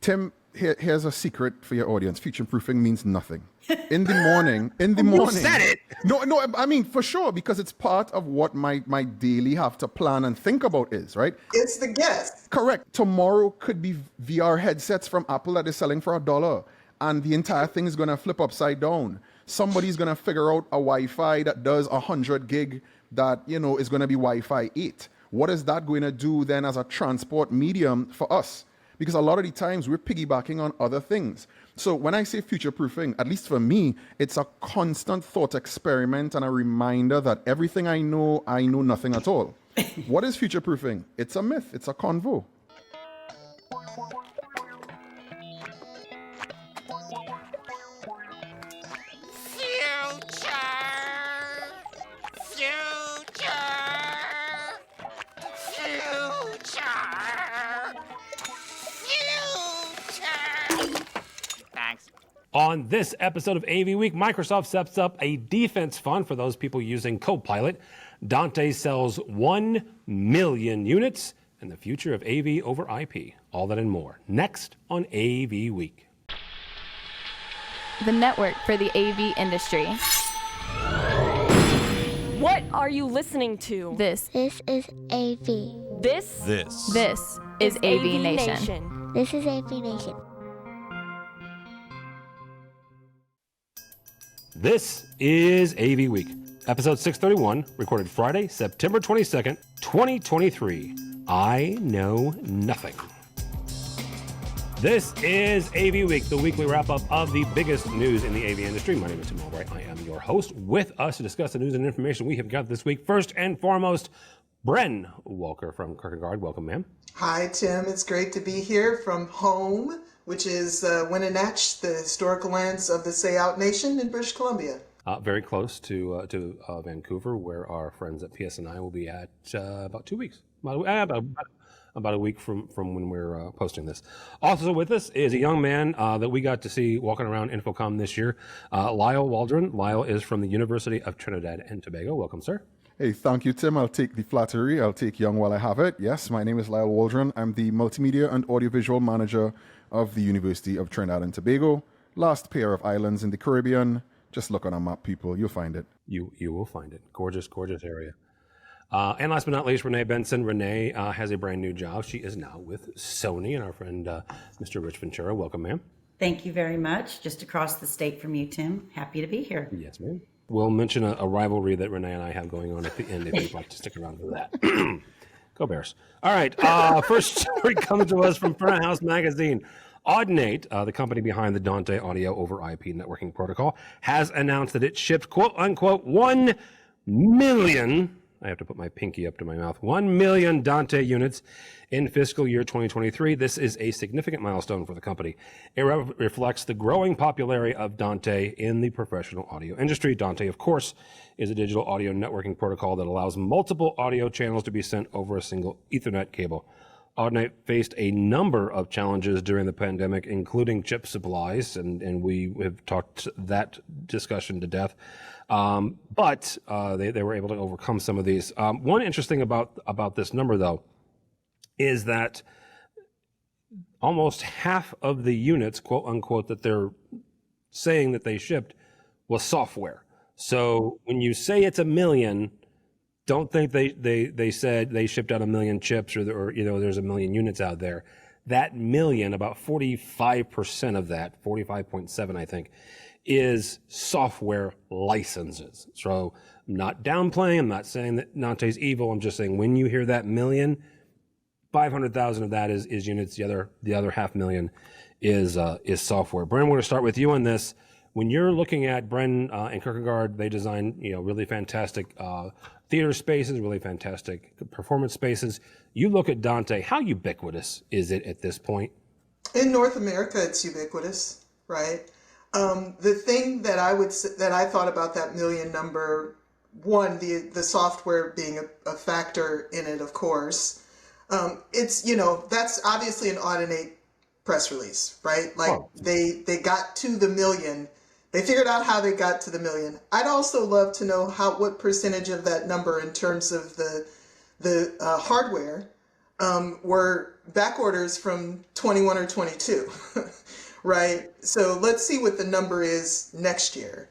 Tim, here's a secret for your audience. Future-proofing means nothing. In the morning. You said it. No, I mean, for sure, because it's part of what my daily have to plan and think about is, right? It's the guess. Correct. Tomorrow could be VR headsets from Apple that is selling for $1, and the entire thing is going to flip upside down. Somebody's going to figure out a Wi-Fi that does 100 gig that, is going to be Wi-Fi 8. What is that going to do then as a transport medium for us? Because a lot of the times we're piggybacking on other things. So when I say future-proofing, at least for me, it's a constant thought experiment and a reminder that everything I know nothing at all. What is future-proofing? It's a myth. It's a convo. On this episode of AV Week, Microsoft sets up a defense fund for those people using Copilot. Dante sells 1 million units, and the future of AV over IP. All that and more next on AV Week. The network for the AV industry. What are you listening to? This is AV. This is AVNation. This is AVNation. This is AV Week, episode 631, recorded Friday, September 22nd, 2023. I know nothing. This is AV Week, the weekly wrap-up of the biggest news in the AV industry. My name is Tim Albright. I am your host. With us to discuss the news and information we have got this week, first and foremost, Bren Walker from Kirkegaard. Welcome, ma'am. Hi, Tim. It's great to be here from home, which is Wenatchee, the historical lands of the AVNation in British Columbia. Very close to Vancouver, where our friends at PSNI will be at about 2 weeks. About a week from when we're posting this. Also with us is a young man that we got to see walking around InfoComm this year, Lisle Waldron. Lisle is from the University of Trinidad and Tobago. Welcome, sir. Hey, thank you, Tim. I'll take the flattery. I'll take young while I have it. Yes, my name is Lisle Waldron. I'm the Multimedia and Audiovisual Manager of the University of Trinidad and Tobago. Last pair of islands in the Caribbean. Just look on a map, people. You'll find it. You will find it. Gorgeous, gorgeous area. And last but not least, Renee Benson. Renee has a brand new job. She is now with Sony, and our friend Mr. Rich Ventura. Welcome, ma'am. Thank you very much. Just across the state from you, Tim. Happy to be here. Yes, ma'am. We'll mention a rivalry that Renee and I have going on at the end if you'd like to stick around for that. Go Bears. All right. First story comes to us from Front of House Magazine. Audinate, the company behind the Dante audio over IP networking protocol, has announced that it shipped, quote unquote, 1 million, I have to put my pinky up to my mouth, 1 million Dante units in fiscal year 2023. This is a significant milestone for the company. It reflects the growing popularity of Dante in the professional audio industry. Dante, of course, is a digital audio networking protocol that allows multiple audio channels to be sent over a single Ethernet cable. Audinate faced a number of challenges during the pandemic, including chip supplies, and we have talked that discussion to death. But they were able to overcome some of these. One interesting about this number, though, is that almost half of the units, quote unquote, that they're saying that they shipped was software. So when you say it's 1 million, don't think they said they shipped out 1 million chips or there's 1 million units out there. That million, about 45% of that, 45.7 I think, is software licenses. So I'm not downplaying, I'm not saying that Dante's evil, I'm just saying when you hear that million, 500,000 of that is units, the other 500,000 is software. Bren, we're going to start with you on this. When you're looking at Bren and Kirkegaard, they design really fantastic theater spaces, really fantastic performance spaces. You look at Dante, how ubiquitous is it at this point? In North America, it's ubiquitous, right? The thing that I thought about that million number, one, the software being a factor in it, of course. It's, that's obviously an Audinate press release, right? Like they got to the million. They figured out how they got to the million. I'd also love to know what percentage of that number in terms of the hardware were back orders from 21 or 22, right? So let's see what the number is next year.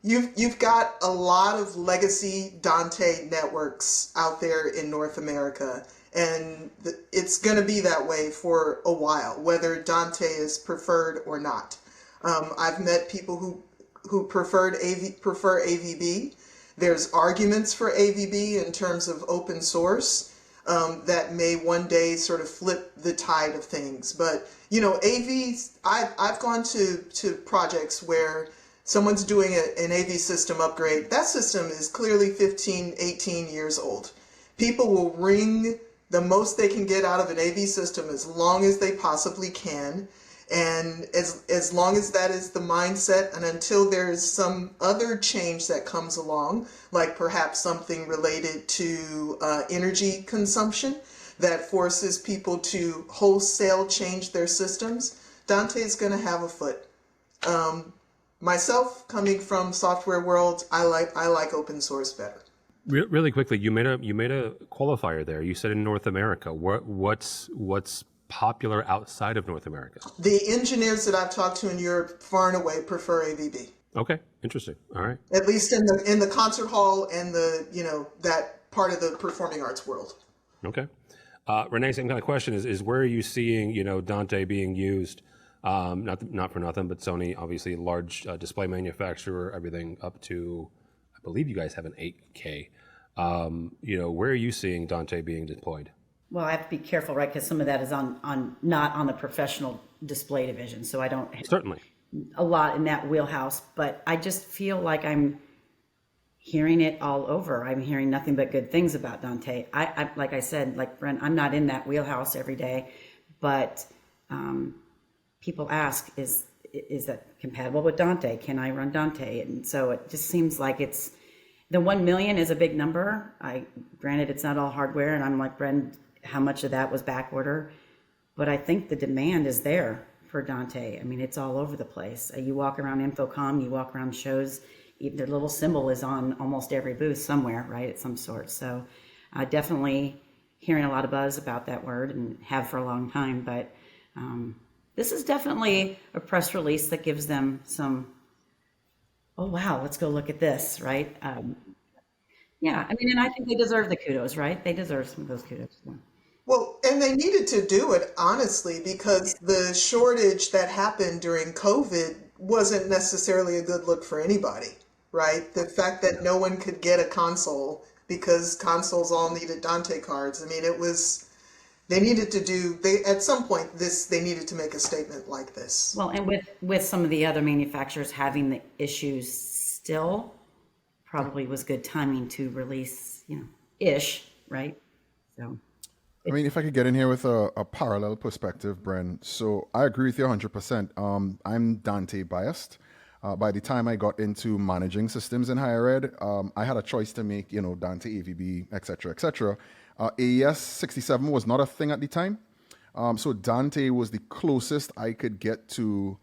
You've got a lot of legacy Dante networks out there in North America, and it's going to be that way for a while, whether Dante is preferred or not. I've met people who prefer AVB. There's arguments for AVB in terms of open source that may one day sort of flip the tide of things. But I've gone to projects where someone's doing an AV system upgrade. That system is clearly 15, 18 years old. People will wring the most they can get out of an AV system as long as they possibly can. And as long as that is the mindset, and until there's some other change that comes along, like perhaps something related to energy consumption that forces people to wholesale change their systems, Dante is going to have a foot. Myself, coming from software world, I like open source better. Really quickly, you made a qualifier there. You said in North America. What's popular outside of North America? The engineers that I've talked to in Europe far and away prefer AVB. Okay, interesting. All right. At least in the concert hall and that part of the performing arts world. Okay. Renee, same kind of question is where are you seeing Dante being used? Not for nothing, but Sony, obviously a large display manufacturer, everything up to, I believe you guys have an 8K. Where are you seeing Dante being deployed? Well, I have to be careful, right? Because some of that is on not on the professional display division, so I don't certainly a lot in that wheelhouse. But I just feel like I'm hearing it all over. I'm hearing nothing but good things about Dante. I like I said, like Bren, I'm not in that wheelhouse every day, but people ask, is that compatible with Dante? Can I run Dante? And so it just seems like it's the 1 million is a big number. Granted, it's not all hardware, and I'm like, Bren, how much of that was back order? But I think the demand is there for Dante. I mean, it's all over the place. You walk around Infocom, you walk around shows, their little symbol is on almost every booth somewhere, right, at some sort. So definitely hearing a lot of buzz about that word and have for a long time. But this is definitely a press release that gives them some, oh, wow, let's go look at this, right? Yeah, I mean, and I think they deserve the kudos, right? They deserve some of those kudos. Yeah. Well, and they needed to do it, honestly, because the shortage that happened during COVID wasn't necessarily a good look for anybody, right? The fact that no one could get a console because consoles all needed Dante cards. I mean, they needed to at some point, they needed to make a statement like this. Well, and with some of the other manufacturers having the issues still, probably was good timing to release, ish, right? So. I mean, if I could get in here with a parallel perspective, Bren. So I agree with you 100%. I'm Dante biased. By the time I got into managing systems in higher ed, I had a choice to make, Dante, AVB, etc., etc. AES 67 was not a thing at the time. So Dante was the closest I could get to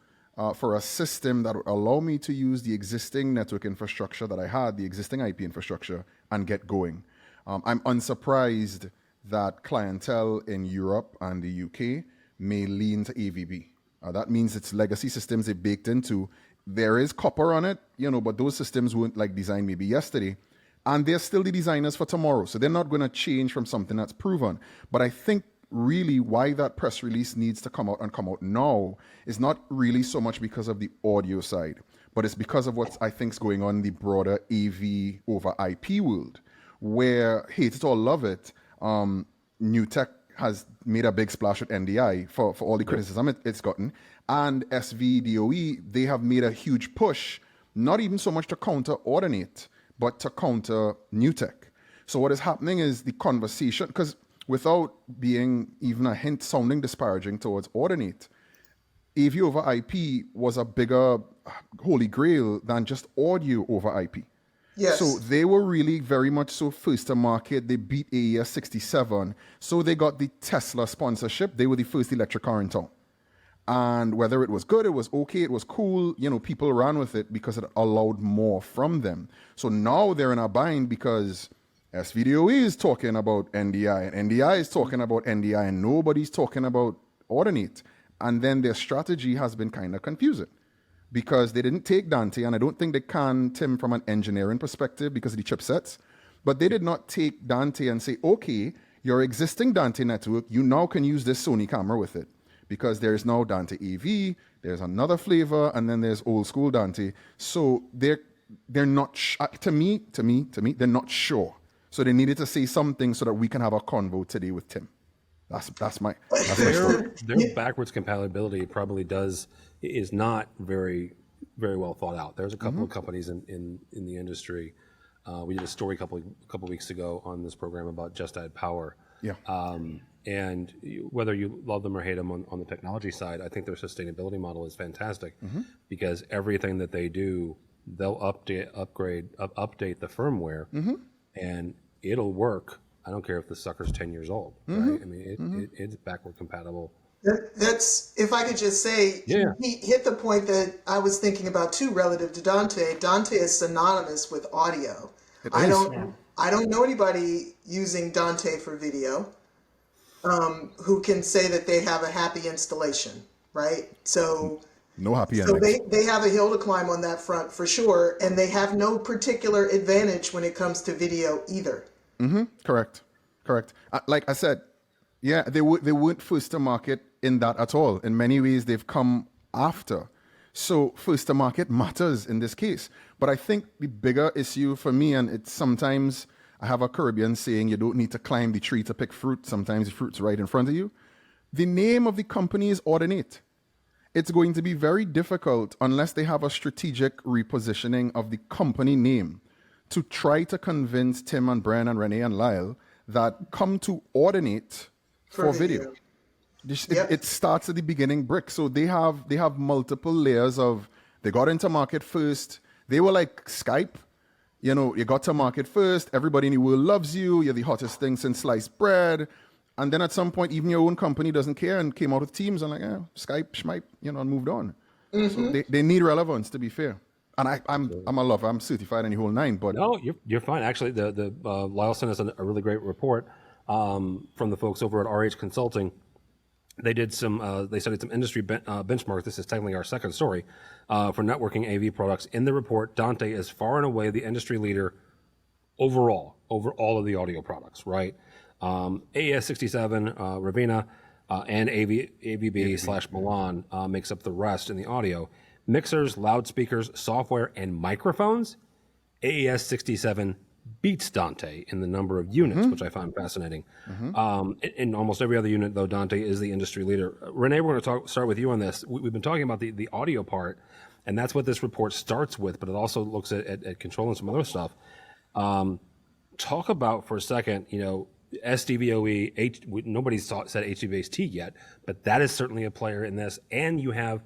for a system that would allow me to use the existing network infrastructure that I had, the existing IP infrastructure, and get going. I'm unsurprised that clientele in Europe and the UK may lean to AVB. That means it's legacy systems they baked into. There is copper on it, but those systems weren't designed maybe yesterday. And they're still the designers for tomorrow. So they're not going to change from something that's proven. But I think really why that press release needs to come out now is not really so much because of the audio side, but it's because of what I think is going on in the broader AV over IP world, where, hate it or love it, New Tech has made a big splash with NDI for all the criticism it's gotten. And SVDOE, they have made a huge push, not even so much to counter Audinate, but to counter New Tech. So what is happening is the conversation, because without being even a hint sounding disparaging towards Audinate, AV over IP was a bigger holy grail than just audio over IP. Yes. So they were really very much so first to market. They beat AES 67. So they got the Tesla sponsorship. They were the first electric car in town. And whether it was good, it was okay, it was cool, people ran with it because it allowed more from them. So now they're in a bind because SVDOE is talking about NDI, and NDI is talking about NDI, and nobody's talking about Audinate. And then their strategy has been kind of confusing because they didn't take Dante, and I don't think they can Tim from an engineering perspective because of the chipsets, but they did not take Dante and say, okay, your existing Dante network, you now can use this Sony camera with it because there's now Dante AV, there's another flavor, and then there's old school Dante. So they're not, to me, they're not sure. So they needed to say something so that we can have a convo today with Tim. That's my story. Their backwards compatibility probably is not very well thought out. There's a couple of companies in the industry. We did a story a couple weeks ago on this program about Just Add Power. Yeah. And whether you love them or hate them on the technology side, I think their sustainability model is fantastic because everything that they do, they'll update the firmware, and it'll work. I don't care if the sucker's 10 years old, right? I mean, it's backward compatible. That's, if I could just say, he hit the point that I was thinking about too relative to Dante. Dante is synonymous with audio. I don't know anybody using Dante for video who can say that they have a happy installation, right? So no happy so endings. they have a hill to climb on that front for sure, and they have no particular advantage when it comes to video either. Correct. Like I said, yeah, they weren't first to market in that at all. In many ways, they've come after. So first to market matters in this case. But I think the bigger issue for me, and it's sometimes I have a Caribbean saying, you don't need to climb the tree to pick fruit. Sometimes the fruit's right in front of you. The name of the company is Audinate. It's going to be very difficult unless they have a strategic repositioning of the company name to try to convince Tim and Bren and Renee and Lisle that come to Audinate for video. It starts at the beginning brick. So they have multiple layers of, they got into market first. They were like Skype. You know, you got to market first. Everybody in the world loves you. You're the hottest thing since sliced bread. And then at some point, even your own company doesn't care and came out with Teams and like, Skype, schmipe, and moved on. So they need relevance, to be fair. And I'm a lover. I'm certified in the whole nine. But no, you're fine. Actually, the Lisle sent us a really great report from the folks over at RH Consulting. They did they studied some industry benchmarks. This is technically our second story for networking AV products. In the report, Dante is far and away the industry leader overall over all of the audio products. Right, AES67, Ravina, and AVB/Milan makes up the rest in the audio. Mixers, loudspeakers, software, and microphones, AES67 beats Dante in the number of units, which I found fascinating. In almost every other unit, though, Dante is the industry leader. Renee, we're going to start with you on this. We've been talking about the audio part, and that's what this report starts with, but it also looks at control and some other stuff. Talk about, for a second, SDVOE, nobody said HDBaseT yet, but that is certainly a player in this, and you have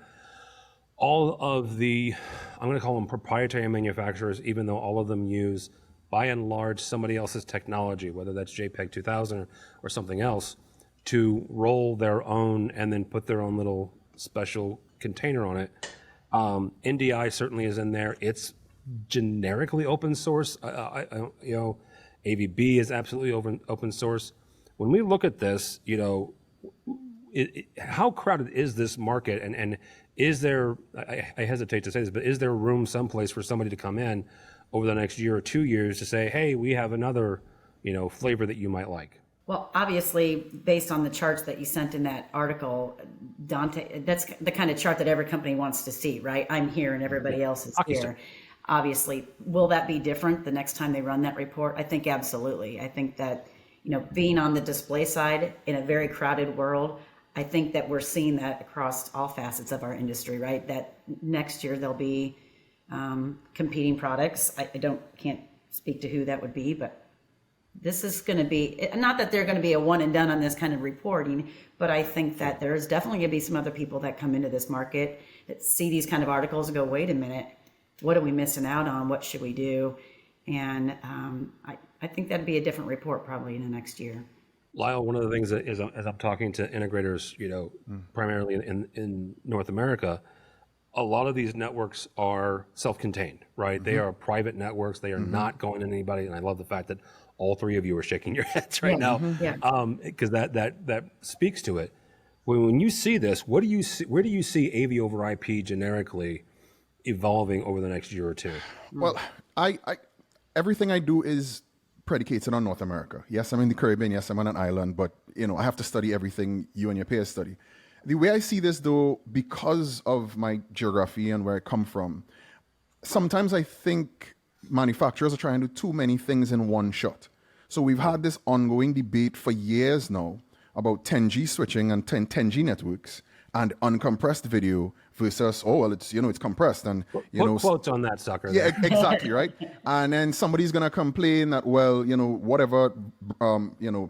all of the, I'm going to call them proprietary manufacturers, even though all of them use, by and large, somebody else's technology, whether that's JPEG 2000 or something else, to roll their own and then put their own little special container on it. NDI certainly is in there. It's generically open source. AVB is absolutely open source. When we look at this, how crowded is this market, and is there, I hesitate to say this, but is there room someplace for somebody to come in over the next year or 2 years to say, hey, we have another, flavor that you might like? Well, obviously, based on the charts that you sent in that article, Dante, that's the kind of chart that every company wants to see, right? I'm here and everybody else is here. Obviously, will that be different the next time they run that report? I think absolutely. I think that, being on the display side in a very crowded world, I think that we're seeing that across all facets of our industry, right? That next year there'll be competing products. I can't speak to who that would be, but this is going to be, not that they're going to be a one and done on this kind of reporting, but I think that there's definitely going to be some other people that come into this market that see these kind of articles and go, wait a minute, what are we missing out on? What should we do? And I think that'd be a different report probably in the next year. Lisle, one of the things that is, as I'm talking to integrators, primarily in North America, a lot of these networks are self-contained, right? They are private networks. They are not going to anybody. And I love the fact that all three of you are shaking your heads right now, because that speaks to it. When you see this, what do you see? Where do you see AV over IP generically evolving over the next year or two? Well, I everything I do is predicated on North America. Yes, I'm in the Caribbean. Yes, I'm on an island, but I have to study everything you and your peers study. The way I see this, though, because of my geography and where I come from, sometimes I think manufacturers are trying to do too many things in one shot. So we've had this ongoing debate for years now about 10G switching and 10G networks and uncompressed video versus, it's compressed. And, Put quotes on that sucker. Yeah, exactly, right? And then somebody's going to complain that, whatever,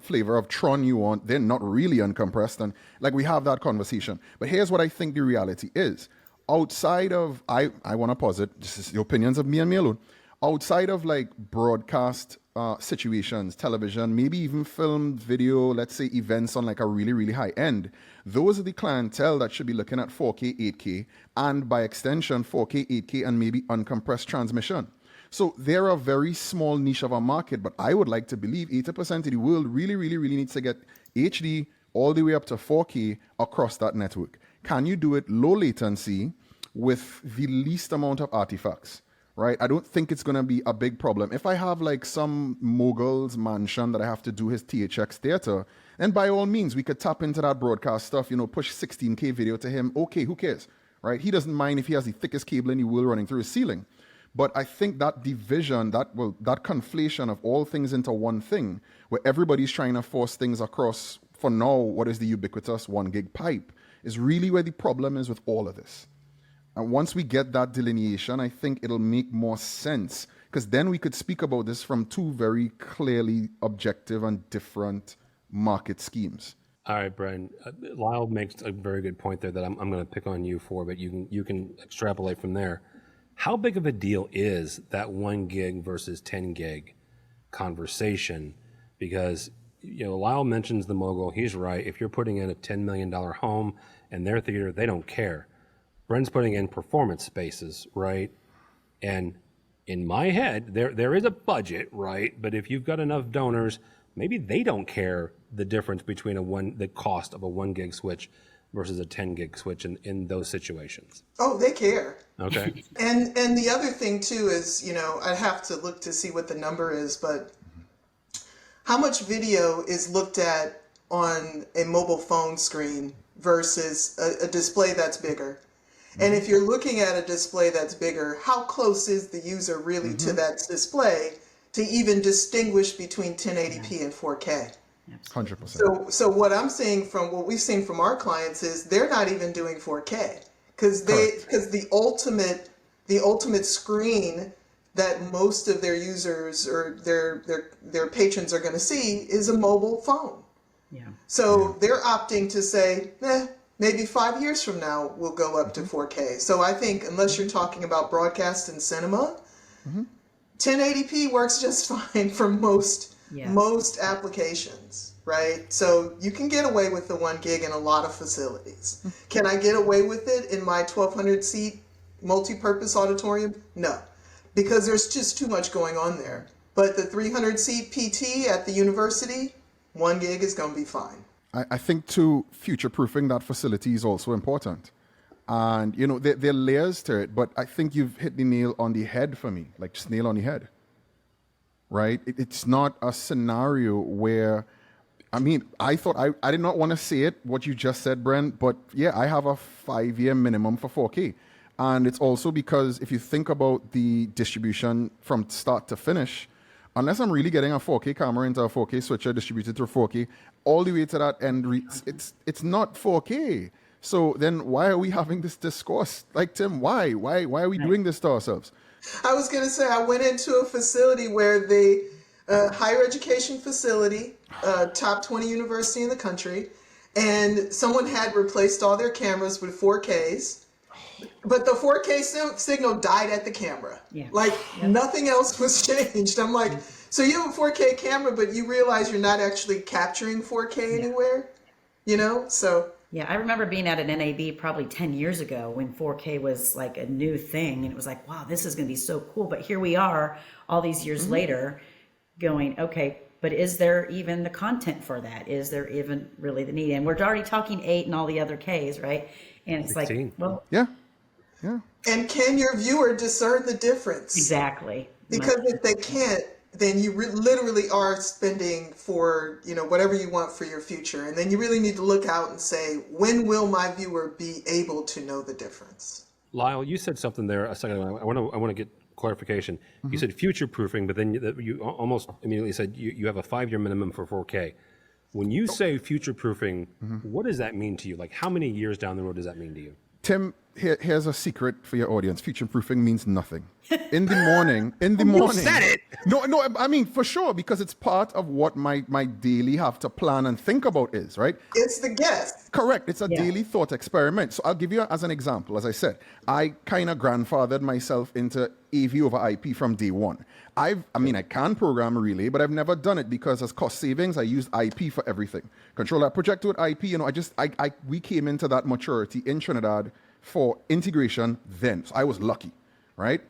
flavor of Tron you want, they're not really uncompressed. And we have that conversation. But here's what I think the reality is. Outside of, I want to posit, this is the opinions of me and me alone, outside of broadcast situations, television, maybe even film, video, let's say events on a really, really high end, those are the clientele that should be looking at 4K, 8K, and by extension, 4K, 8K, and maybe uncompressed transmission. So they're a very small niche of a market, but I would like to believe 80% of the world really, really, really needs to get HD all the way up to 4K across that network. Can you do it low latency with the least amount of artifacts? Right? I don't think it's going to be a big problem. If I have some mogul's mansion that I have to do his THX theater, then by all means, we could tap into that broadcast stuff, push 16K video to him. Okay, who cares? Right? He doesn't mind if he has the thickest cable in the world running through his ceiling. But I think that division, that conflation of all things into one thing, where everybody's trying to force things across, for now, what is the ubiquitous 1 gig pipe, is really where the problem is with all of this. And once we get that delineation, I think it'll make more sense, because then we could speak about this from two very clearly objective and different market schemes. All right, Bren. Lisle makes a very good point there that I'm going to pick on you for, but you can extrapolate from there. How big of a deal is that 1 gig versus 10 gig conversation? Because Lisle mentions the mogul. He's right. If you're putting in a $10 million home and their theater, they don't care. Bren's putting in performance spaces, right? And in my head, there is a budget, right? But if you've got enough donors, maybe they don't care the difference between the cost of a 1 gig switch versus a 10 gig switch in those situations. Oh, they care. Okay. And the other thing too is, I'd have to look to see what the number is, but how much video is looked at on a mobile phone screen versus a display that's bigger? And if you're looking at a display that's bigger, how close is the user really to that display to even distinguish between 1080p and 4K? 100%. So what we've seen from our clients is they're not even doing 4K because the ultimate screen that most of their users or their patrons are going to see is a mobile phone. Yeah. So they're opting to say, maybe 5 years from now, we'll go up to 4K. So I think unless you're talking about broadcast and cinema, 1080p works just fine for most applications, right? So you can get away with the 1 gig in a lot of facilities. Can I get away with it in my 1,200 seat multi-purpose auditorium? No, because there's just too much going on there. But the 300 seat PT at the university, 1 gig is going to be fine. I think, too, future-proofing that facility is also important. And, there are layers to it, but I think you've hit the nail on the head for me, just nail on the head, right? It's not a scenario where, I thought I did not want to say it, what you just said, Bren, but yeah, I have a 5-year minimum for 4K. And it's also because if you think about the distribution from start to finish, unless I'm really getting a 4K camera into a 4K switcher distributed through 4K, all the way to that end, it's not 4K. So then why are we having this discourse? Tim, why are we doing this to ourselves? I was going to say, I went into a facility where the higher education facility, top 20 university in the country, and someone had replaced all their cameras with 4Ks. But the 4K signal died at the camera. Yeah. Nothing else was changed. I'm like, so you have a 4K camera, but you realize you're not actually capturing 4K anywhere, So. Yeah, I remember being at an NAB probably 10 years ago when 4K was like a new thing. And it was like, wow, this is going to be so cool. But here we are all these years later going, okay, but is there even the content for that? Is there even really the need? And we're already talking 8 and all the other Ks, right? And it's 16. like, well, Yeah. And can your viewer discern the difference? exactly. Because if they can't, then you literally are spending for, whatever you want for your future. And then you really need to look out and say, when will my viewer be able to know the difference? Lisle, you said something there a second ago. I want to get clarification. You said future proofing, but then you almost immediately said you have a 5-year minimum for 4K. When you say future proofing, what does that mean to you? Like, how many years down the road does that mean to you? Tim, here's a secret for your audience. Future proofing means nothing. In the morning, You said it. No, I mean, for sure, because it's part of what my daily have to plan and think about is, right? It's the guess. Correct. It's a daily thought experiment. So I'll give you as an example. As I said, I kind of grandfathered myself into AV over IP from day one. I can program relay, but I've never done it because as cost savings, I used IP for everything. Control that projector with IP, we came into that maturity in Trinidad for integration then. So I was lucky, right?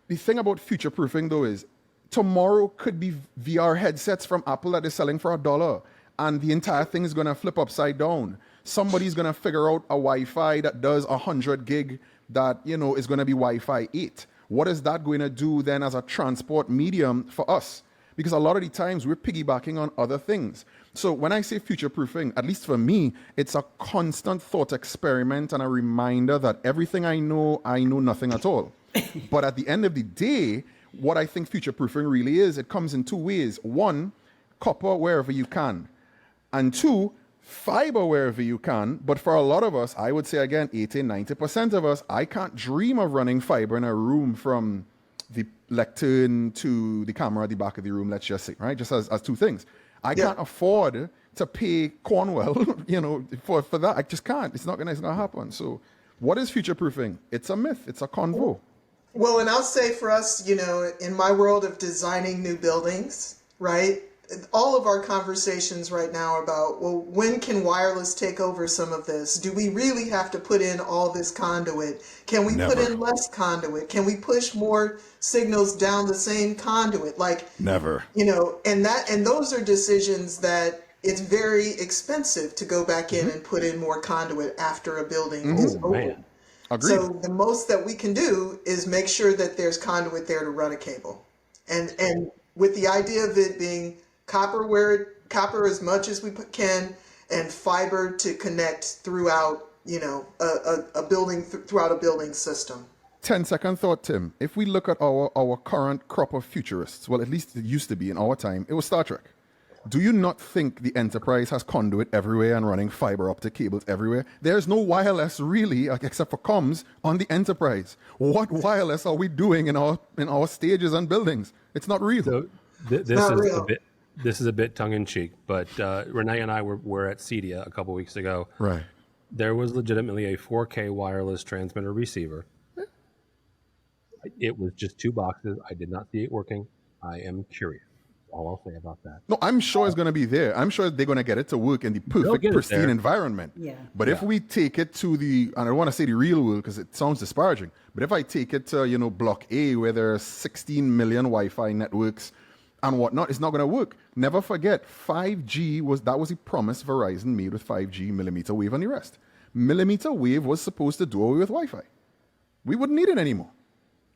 The thing about future proofing though is tomorrow could be VR headsets from Apple that is selling for $1 and the entire thing is going to flip upside down. Somebody's going to figure out a Wi-Fi that does 100 gig that, is going to be Wi-Fi 8. What is that going to do then as a transport medium for us? Because a lot of the times we're piggybacking on other things. So when I say future proofing, at least for me, it's a constant thought experiment and a reminder that everything I know nothing at all. But at the end of the day, what I think future proofing really is, it comes in 2 ways. 1, copper wherever you can. And 2, fiber wherever you can. But for a lot of us, I would say again, 80-90% of us, I can't dream of running fiber in a room from the lectern to the camera at the back of the room, let's just say, right? Just as 2 things. I can't afford to pay Cornwell, for that. I just can't. It's not gonna happen. So what is future proofing? It's a myth. It's a convo. Well, and I'll say for us, in my world of designing new buildings, right? All of our conversations right now are about, well, when can wireless take over some of this? Do we really have to put in all this conduit? Can we put in less conduit? Can we push more signals down the same conduit? Never. And those are decisions that it's very expensive to go back in and put in more conduit after a building is open. Man. Agreed. So the most that we can do is make sure that there's conduit there to run a cable. And with the idea of it being copper as much as we can, and fiber to connect throughout, a building, throughout a building system. 10-second thought, Tim. If we look at our current crop of futurists, well, at least it used to be in our time, it was Star Trek. Do you not think the Enterprise has conduit everywhere and running fiber optic cables everywhere? There's no wireless really, except for comms, on the Enterprise. What wireless are we doing in our stages and buildings? It's not real. So this is a bit tongue-in-cheek, but Renee and I were at CEDIA a couple weeks ago. Right. There was legitimately a 4K wireless transmitter receiver. It was just 2 boxes. I did not see it working. I am curious. All I'll say about that. No, I'm sure it's going to be there. I'm sure they're going to get it to work in the perfect, pristine environment. Yeah. But if we take it to and I don't want to say the real world because it sounds disparaging, but if I take it to, Block A where there are 16 million Wi-Fi networks and whatnot, it's not going to work. Never forget, 5G was the promise Verizon made with 5G, millimeter wave and the rest. Millimeter wave was supposed to do away with Wi-Fi. We wouldn't need it anymore.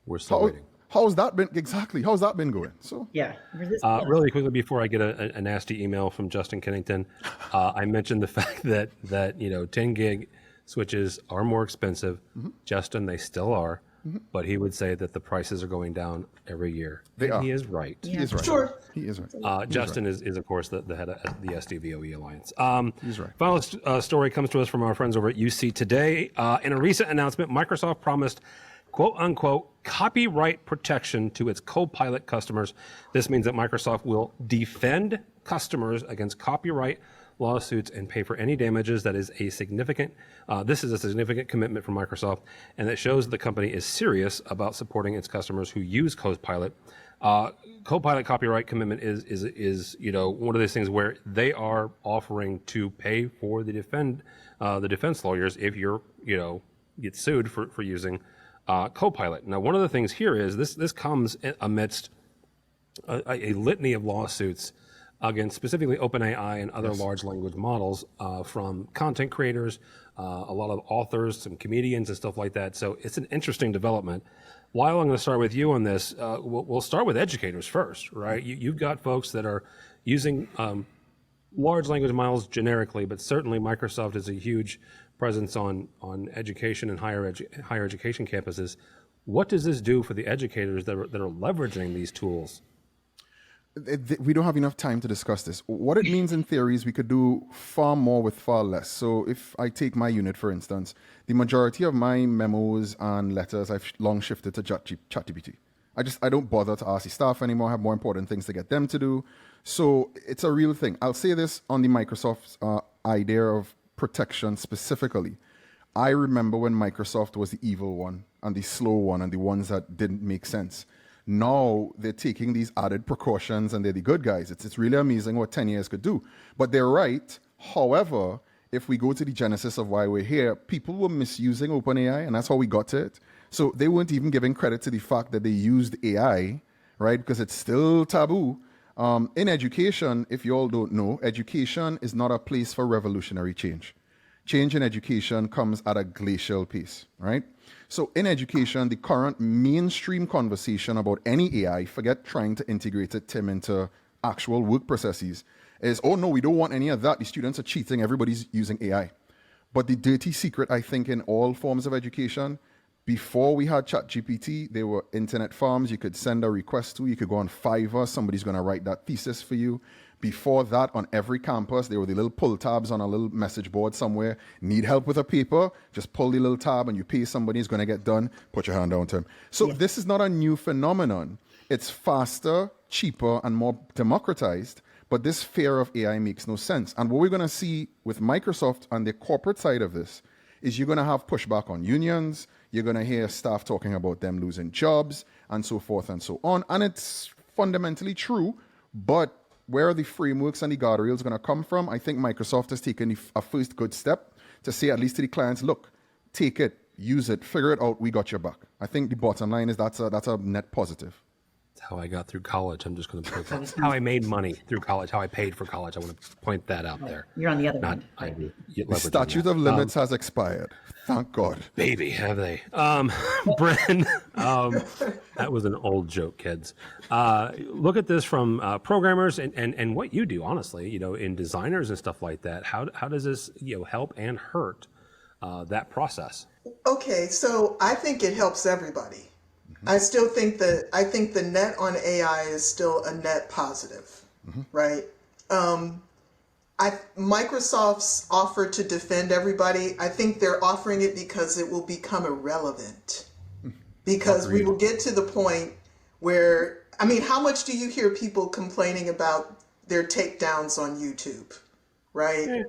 We're still waiting. How's that been going? So Yeah. Really quickly before I get a nasty email from Justin Kennington, I mentioned the fact that 10 gig switches are more expensive. Justin, they still are, but he would say that the prices are going down every year. They are. He is right. He is right. Sure. He is right. Justin is of course the head of the SDVOE Alliance. He's right. Final story comes to us from our friends over at UC Today. In a recent announcement, Microsoft promised quote unquote copyright protection to its Copilot customers. This means that Microsoft will defend customers against copyright lawsuits and pay for any damages. That is a significant commitment from Microsoft, and it shows the company is serious about supporting its customers who use Copilot. Copilot copyright commitment is one of those things where they are offering to pay for the defense lawyers if you're get sued for using Copilot. Now, one of the things here is this comes amidst a litany of lawsuits against specifically OpenAI and other large language models from content creators, a lot of authors, some comedians and stuff like that. So it's an interesting development. Lyle, I'm going to start with you on this. We'll start with educators first, right? You've got folks that are using large language models generically, but certainly Microsoft is a huge presence on education and higher education campuses. What does this do for the educators that are leveraging these tools? We don't have enough time to discuss this. What it means in theory is we could do far more with far less. So if I take my unit, for instance, the majority of my memos and letters, I've long shifted to ChatGPT. I don't bother to ask the staff anymore. I have more important things to get them to do. So it's a real thing. I'll say this on the Microsoft's idea of protection specifically. I remember when Microsoft was the evil one and the slow one and the ones that didn't make sense. Now they're taking these added precautions and they're the good guys. It's really amazing what 10 years could do. But they're right. However, if we go to the genesis of why we're here, people were misusing OpenAI, and that's how we got to it. So they weren't even giving credit to the fact that they used AI, right? Because it's still taboo. In education, if you all don't know, education is not a place for revolutionary change. Change in education comes at a glacial pace, right? So in education, the current mainstream conversation about any AI, forget trying to integrate it, Tim, into actual work processes, is, oh no, we don't want any of that. The students are cheating. Everybody's using AI. But the dirty secret, I think, in all forms of education, before we had ChatGPT, there were internet farms you could send a request to. You could go on Fiverr. Somebody's going to write that thesis for you. Before that, on every campus, there were the little pull tabs on a little message board somewhere. Need help with a paper? Just pull the little tab and you pay somebody. It's going to get done. Put your hand down, Tim. So this is not a new phenomenon. It's faster, cheaper, and more democratized. But this fear of AI makes no sense. And what we're going to see with Microsoft on the corporate side of this is you're going to have pushback on unions. You're going to hear staff talking about them losing jobs and so forth and so on. And it's fundamentally true, but where are the frameworks and the guardrails going to come from? I think Microsoft has taken a first good step to say at least to the clients, look, take it, use it, figure it out, we got your back. I think the bottom line is that's a net positive. That's how I got through college. I'm just going to point that. That's how I made money through college, how I paid for college. I want to point that out there. You're on the other Not, end. The statute of limits has expired. Thank God. Baby, have they? Bren, that was an old joke, kids. Look at this from programmers and what you do, honestly, in designers and stuff like that. How does this help and hurt that process? Okay, so I think it helps everybody. I still think the net on AI is still a net positive, right? Microsoft's offer to defend everybody, I think they're offering it because it will become irrelevant. Because we will get to the point where, I mean, how much do you hear people complaining about their takedowns on YouTube, right?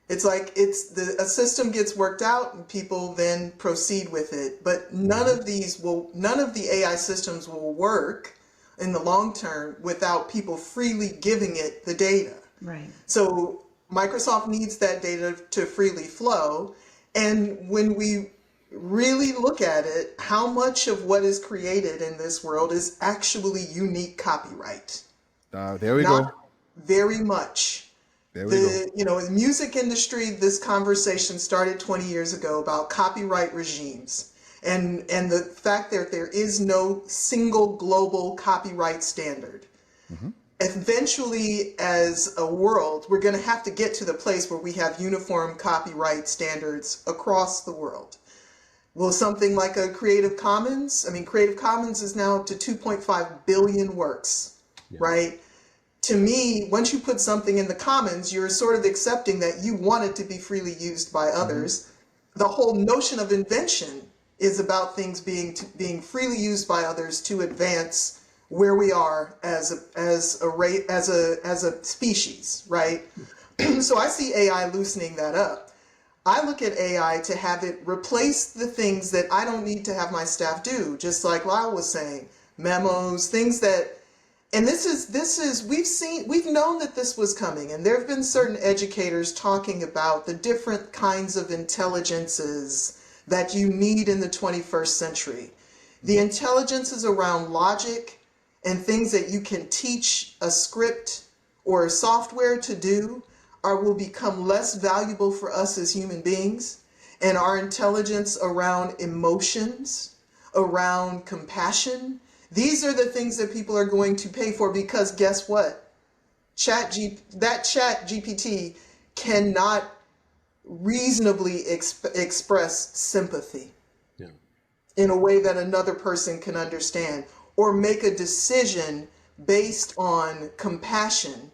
It's like a system gets worked out and people then proceed with it. But none of the AI systems will work in the long term without people freely giving it the data. Right. So Microsoft needs that data to freely flow. And when we really look at it, how much of what is created in this world is actually unique copyright? There we Not go. very much. In the music industry, this conversation started 20 years ago about copyright regimes and the fact that there is no single global copyright standard. Eventually, as a world, we're going to have to get to the place where we have uniform copyright standards across the world. Will something like a Creative Commons? I mean, Creative Commons is now up to 2.5 billion works, right? To me, once you put something in the commons, you're sort of accepting that you want it to be freely used by others. The whole notion of invention is about things being freely used by others to advance where we are as a species, right? So I see AI loosening that up. I look at AI to have it replace the things that I don't need to have my staff do, just like Lisle was saying, memos, things that. And we've known that this was coming, and there have been certain educators talking about the different kinds of intelligences that you need in the 21st century. The intelligences around logic and things that you can teach a script or software to do will become less valuable for us as human beings, and our intelligence around emotions, around compassion, these are the things that people are going to pay for, because guess what? Chat GPT cannot reasonably express sympathy Yeah. in a way that another person can understand, or make a decision based on compassion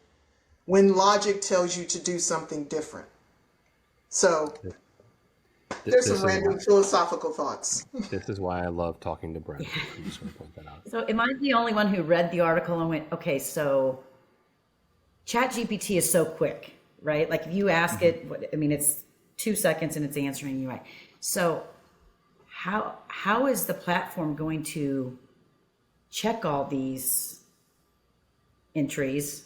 when logic tells you to do something different. So there's This some is random why, philosophical thoughts. this is why I love talking to Bren. I'm just going to point that out. So am I the only one who read the article and went, okay, so ChatGPT is so quick, right? Like if you ask it, it's 2 seconds and it's answering you right. So how is the platform going to check all these entries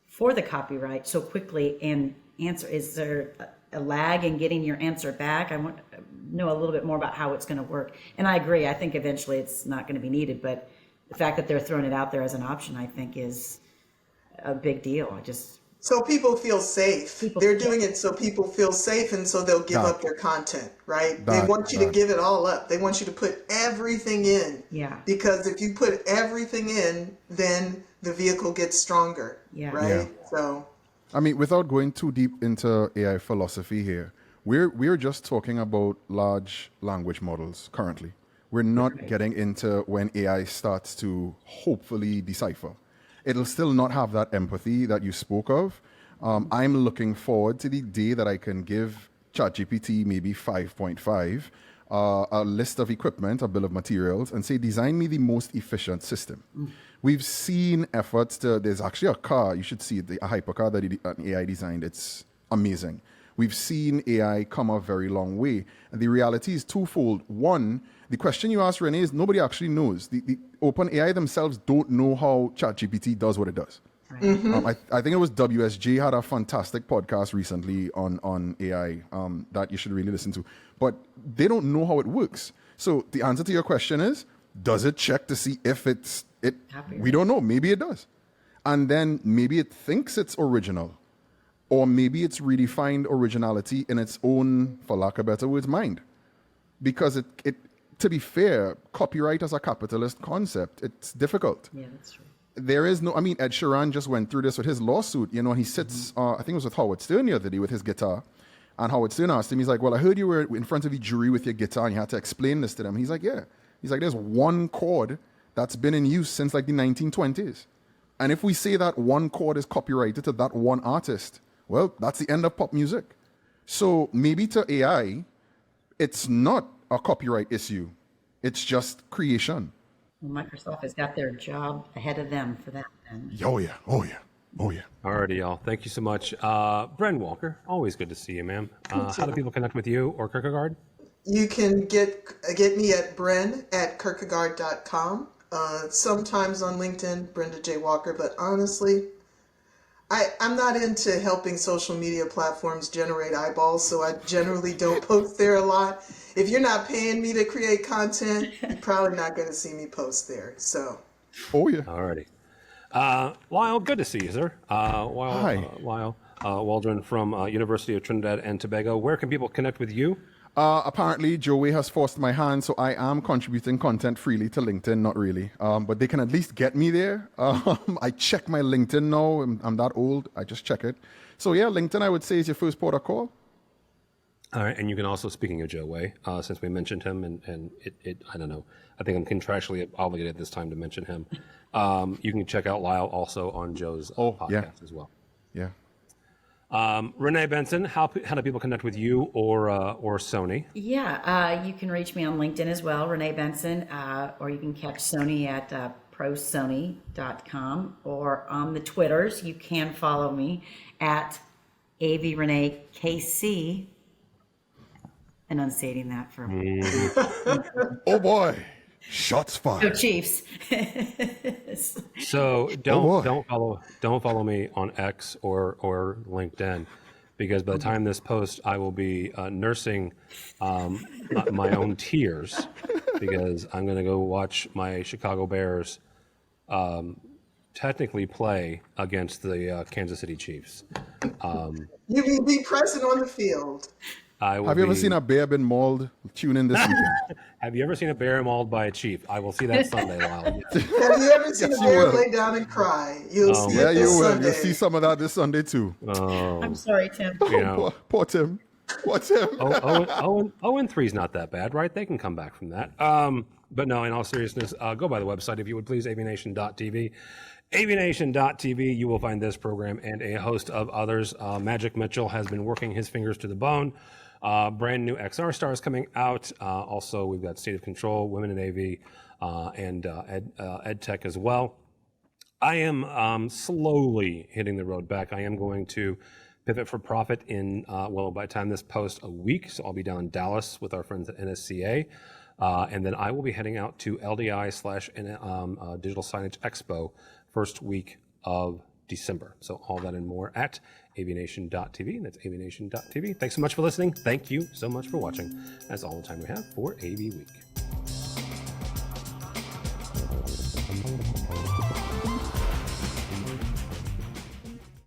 for the copyright so quickly and answer? Is there a lag in getting your answer back? I want to know a little bit more about how it's going to work. And I agree. I think eventually it's not going to be needed, but the fact that they're throwing it out there as an option, I think, is a big deal. So people feel safe. They're doing it so people feel safe, and so they'll give up their content, right? They want you to give it all up. They want you to put everything in. Yeah. Because if you put everything in, then the vehicle gets stronger, right? Yeah. So, I mean, without going too deep into AI philosophy here, we're just talking about large language models currently. We're not getting into when AI starts to hopefully decipher. It'll still not have that empathy that you spoke of. I'm looking forward to the day that I can give ChatGPT maybe 5.5 a list of equipment, a bill of materials, and say, design me the most efficient system. We've seen efforts there's actually a car, you should see it, a hypercar that an AI designed. It's amazing. We've seen AI come a very long way. And the reality is twofold. One, the question you asked, Renee, is nobody actually knows. The OpenAI themselves don't know how ChatGPT does what it does. Right. I think it was WSJ had a fantastic podcast recently on AI that you should really listen to. But they don't know how it works. So the answer to your question is, does it check to see if it? We don't know. Maybe it does. And then maybe it thinks it's original. Or maybe it's redefined originality in its own, for lack of better words, mind. Because it to be fair, copyright as a capitalist concept, it's difficult. Yeah, that's true. There is no, Ed Sheeran just went through this with his lawsuit. He sits, I think it was with Howard Stern the other day with his guitar. And Howard Stern asked him, he's like, well, I heard you were in front of the jury with your guitar and you had to explain this to them. He's like, yeah. He's like, there's one chord that's been in use since like the 1920s. And if we say that one chord is copyrighted to that one artist, well, that's the end of pop music. So maybe to AI, it's not a copyright issue. It's just creation. Well, Microsoft has got their job ahead of them for that. Oh, yeah. Oh, yeah. Oh, yeah. Alrighty, y'all. Thank you so much. Bren Walker, always good to see you, ma'am. How do people connect with you or Kirkegaard? you can get me at Bren at Kirkegaard.com. Sometimes on LinkedIn, Brenda J. Walker, but honestly, I'm not into helping social media platforms generate eyeballs, so I generally don't post there a lot. If you're not paying me to create content, you're probably not going to see me post there. So. Oh, yeah. Alrighty. Lisle, good to see you, sir. Hi. Lisle Waldron from University of Trinidad and Tobago. Where can people connect with you? Apparently, Joey has forced my hand, so I am contributing content freely to LinkedIn. Not really, but they can at least get me there. I check my LinkedIn now. I'm that old. I just check it. So yeah, LinkedIn, I would say, is your first port of call. All right, and you can also, speaking of Joe Way, since we mentioned him, and it I don't know, I think I'm contractually obligated this time to mention him. You can check out Lisle also on Joe's podcast as well. Yeah. Renee Benson, how do people connect with you or Sony? Yeah, you can reach me on LinkedIn as well, Renee Benson, or you can catch Sony at prosony.com, or on the Twitters, you can follow me at AVReneeKC, enunciating that for Oh boy, shots fired. Go Chiefs. So don't follow me on X or LinkedIn, because by the time this post, I will be nursing my own tears, because I'm going to go watch my Chicago Bears technically play against the Kansas City Chiefs. You will be present on the field. Have you ever seen a bear been mauled? Tune in this weekend. Have you ever seen a bear mauled by a chief? I will see that Sunday, Lyle. Have you ever seen Yes, a you bear will. lay down and cry? You'll see Yeah, it you this will. Sunday. You'll see some of that this Sunday too. I'm sorry, Tim. You know, Poor Tim. Poor Tim. 0-3 is not that bad, right? They can come back from that. But no, in all seriousness, go by the website if you would please, AVNation.tv. AVNation.tv, you will find this program and a host of others. Magic Mitchell has been working his fingers to the bone. Brand new XR stars coming out. Also, we've got State of Control, Women in AV, and Ed Tech as well. I am slowly hitting the road back. I am going to pivot for profit in, by the time this posts, a week. So I'll be down in Dallas with our friends at NSCA. And then I will be heading out to LDI / Digital Signage Expo first week of December. So all that and more at avnation.tv. That's avnation.tv. Thanks so much for listening. Thank you so much for watching. That's all the time we have for AV Week.